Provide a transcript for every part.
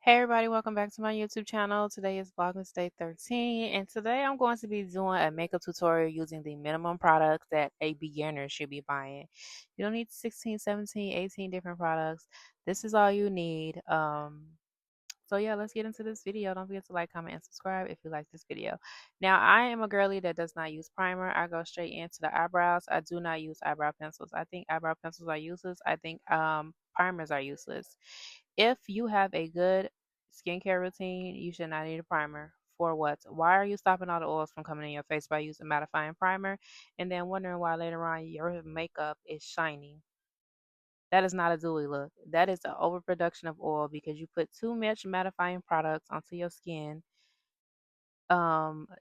Hey everybody, welcome back to my YouTube channel. Today is Vlogmas Day 13 and today I'm going to be doing a makeup tutorial using the minimum products that a beginner should be buying. You don't need 16, 17, 18 different products. This is all you need. So yeah, let's get into this video. Don't forget to like, comment, and subscribe if you like this video. Now, I am a girly that does not use primer. I go straight into the eyebrows. I do not use eyebrow pencils. I think eyebrow pencils are useless. I think primers are useless. If you have a good skincare routine, you should not need a primer. For what? Why are you stopping all the oils from coming in your face by using mattifying primer and then wondering why later on your makeup is shiny? That is not a dewy look. That is an overproduction of oil because you put too much mattifying products onto your skin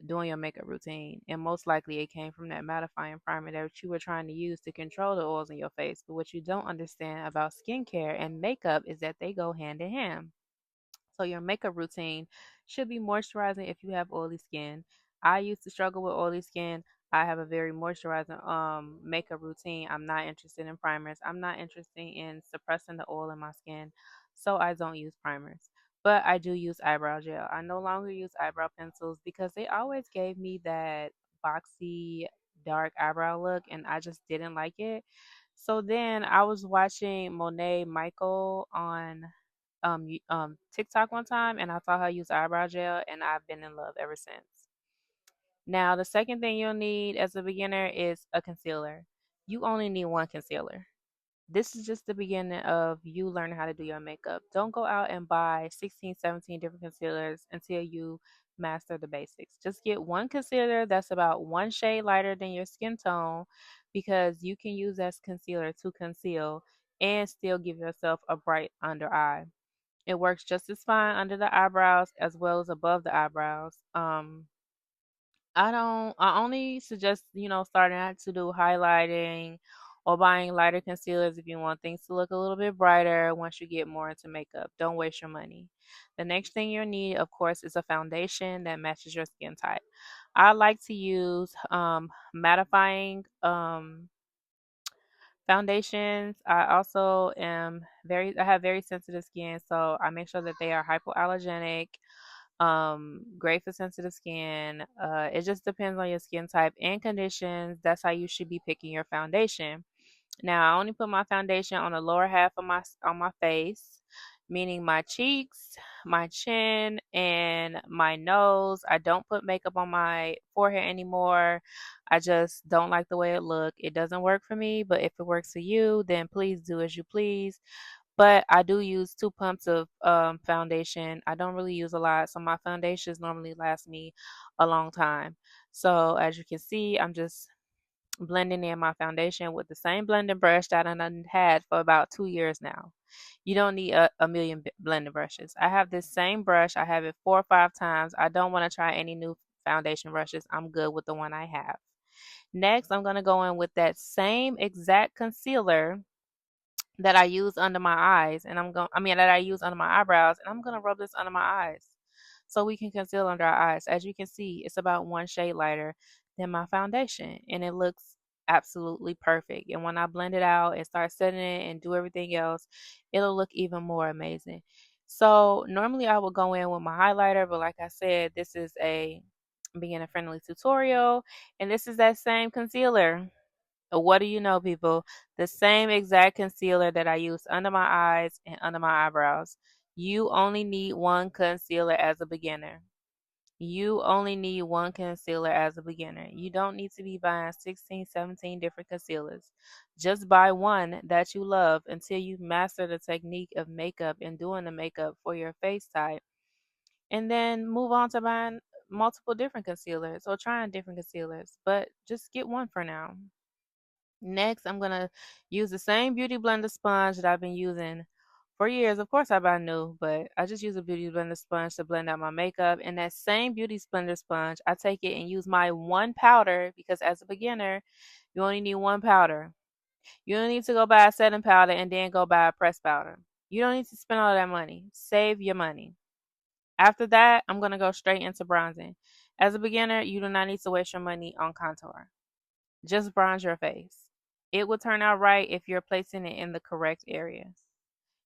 doing your makeup routine. And most likely it came from that mattifying primer that you were trying to use to control the oils in your face. But what you don't understand about skincare and makeup is that they go hand in hand. So your makeup routine should be moisturizing if you have oily skin. I used to struggle with oily skin. I have a very moisturizing makeup routine. I'm not interested in primers. I'm not interested in suppressing the oil in my skin. So I don't use primers. But I do use eyebrow gel. I no longer use eyebrow pencils because they always gave me that boxy dark eyebrow look and I just didn't like it. So then I was watching Monet Michael on TikTok one time and I saw her use eyebrow gel and I've been in love ever since. Now, the second thing you'll need as a beginner is a concealer. You only need one concealer. This is just the beginning of you learning how to do your makeup. Don't go out and buy 16, 17 different concealers until you master the basics. Just get one concealer that's about one shade lighter than your skin tone because you can use that concealer to conceal and still give yourself a bright under eye. It works just as fine under the eyebrows as well as above the eyebrows. I only suggest, starting out to do highlighting or buying lighter concealers if you want things to look a little bit brighter once you get more into makeup. Don't waste your money. The next thing you'll need, of course, is a foundation that matches your skin type. I like to use mattifying foundations. I have very sensitive skin, so I make sure that they are hypoallergenic, great for sensitive skin. It just depends on your skin type and conditions. That's how you should be picking your foundation. Now, I only put my foundation on the lower half of my face, meaning my cheeks, my chin, and my nose. I don't put makeup on my forehead anymore. I just don't like the way it look. It doesn't work for me, but if it works for you, then please do as you please. But I do use 2 pumps of foundation. I don't really use a lot, so my foundations normally last me a long time. So as you can see, I'm just blending in my foundation with the same blending brush that I done had for about 2 years now. You don't need a million blending brushes. I have this same brush. I have it 4 or 5 times. I don't want to try any new foundation brushes. I'm good with the one I have. Next, I'm going to go in with that same exact concealer that I use under my eyes and that I use under my eyebrows and I'm going to rub this under my eyes so we can conceal under our eyes. As you can see, it's about one shade lighter than my foundation and it looks absolutely perfect. And when I blend it out and start setting it and do everything else, it'll look even more amazing. So normally I would go in with my highlighter, but like I said, this is a beginner friendly tutorial and this is that same concealer. What do you know, people? The same exact concealer that I use under my eyes and under my eyebrows. You only need one concealer as a beginner. You only need one concealer as a beginner. You don't need to be buying 16, 17 different concealers. Just buy one that you love until you master the technique of makeup and doing the makeup for your face type. And then move on to buying multiple different concealers or trying different concealers. But just get one for now. Next, I'm going to use the same Beauty Blender sponge that I've been using for years. Of course, I buy new, but I just use a Beauty Blender sponge to blend out my makeup. And that same Beauty Blender sponge, I take it and use my one powder because as a beginner, you only need one powder. You don't need to go buy a setting powder and then go buy a pressed powder. You don't need to spend all that money. Save your money. After that, I'm going to go straight into bronzing. As a beginner, you do not need to waste your money on contour. Just bronze your face. It will turn out right if you're placing it in the correct areas,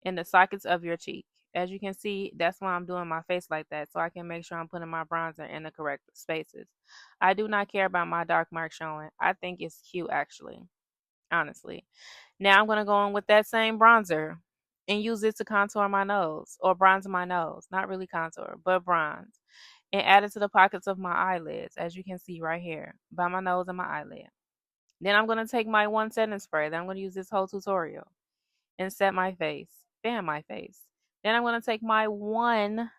in the sockets of your cheek. As you can see, that's why I'm doing my face like that, so I can make sure I'm putting my bronzer in the correct spaces. I do not care about my dark mark showing. I think it's cute, actually, honestly. Now I'm going to go in with that same bronzer and use it to contour my nose or bronze my nose. Not really contour, but bronze. And add it to the pockets of my eyelids, as you can see right here, by my nose and my eyelid. Then I'm going to take my one setting spray that I'm going to use this whole tutorial and set my face, fan my face. Then I'm going to take my one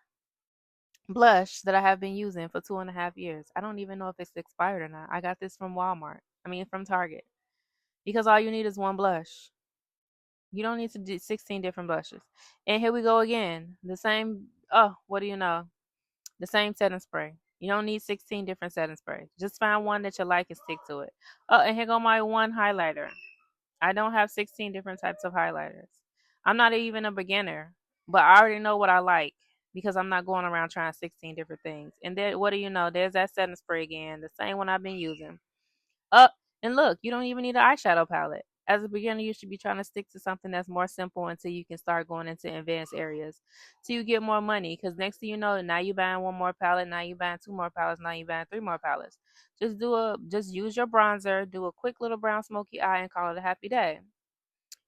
blush that I have been using for 2.5 years. I don't even know if it's expired or not. I got this from Walmart. I mean, from Target. Because all you need is one blush. You don't need to do 16 different blushes. And here we go again. The same, oh, what do you know? The same setting spray. You don't need 16 different setting sprays. Just find one that you like and stick to it. Oh, and here go my one highlighter. I don't have 16 different types of highlighters. I'm not even a beginner, but I already know what I like because I'm not going around trying 16 different things. And then, what do you know? There's that setting spray again, the same one I've been using. Up and look, you don't even need an eyeshadow palette. As a beginner, you should be trying to stick to something that's more simple until you can start going into advanced areas. Till you get more money. Because next thing you know, now you buying one more palette, now you buying two more palettes, now you buying three more palettes. Just use your bronzer, do a quick little brown smoky eye, and call it a happy day.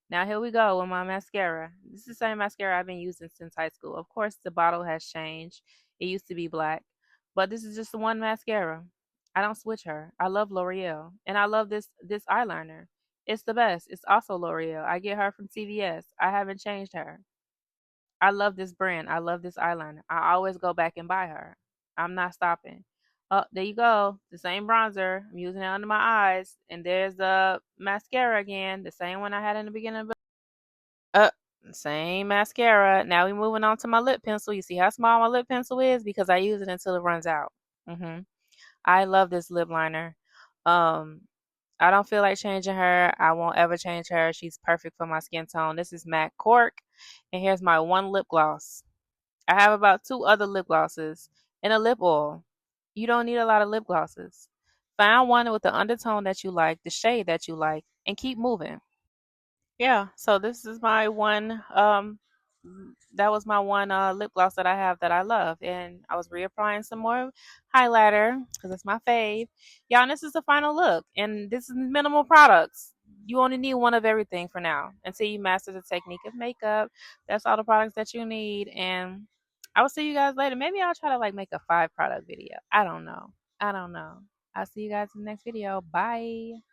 Now here we go with my mascara. This is the same mascara I've been using since high school. Of course, the bottle has changed. It used to be black, but this is just the one mascara. I don't switch her. I love L'Oreal, and I love this eyeliner. It's the best. It's also L'Oreal. I get her from CVS. I haven't changed her. I love this brand. I love this eyeliner. I always go back and buy her. I'm not stopping. Oh, there you go. The same bronzer. I'm using it under my eyes. And there's the mascara again. The same one I had in the beginning. Uh, Same mascara. Now we moving on to my lip pencil. You see how small my lip pencil is because I use it until it runs out. I love this lip liner. Um, I don't feel like changing her. I won't ever change her. She's perfect for my skin tone. This is MAC Cork, and here's my one lip gloss. I have about two other lip glosses and a lip oil. You don't need a lot of lip glosses. Find one with the undertone that you like, the shade that you like, and keep moving. Yeah, so this is my one that was my one lip gloss that I have that I love, and I was reapplying some more highlighter because it's my fave. Yeah, and this is the final look, and this is minimal products. You only need one of everything for now until you master the technique of makeup. That's all the products that you need, and I will see you guys later. Maybe I'll try to like make a 5 product video. I don't know. I don't know. I'll see you guys in the next video. Bye.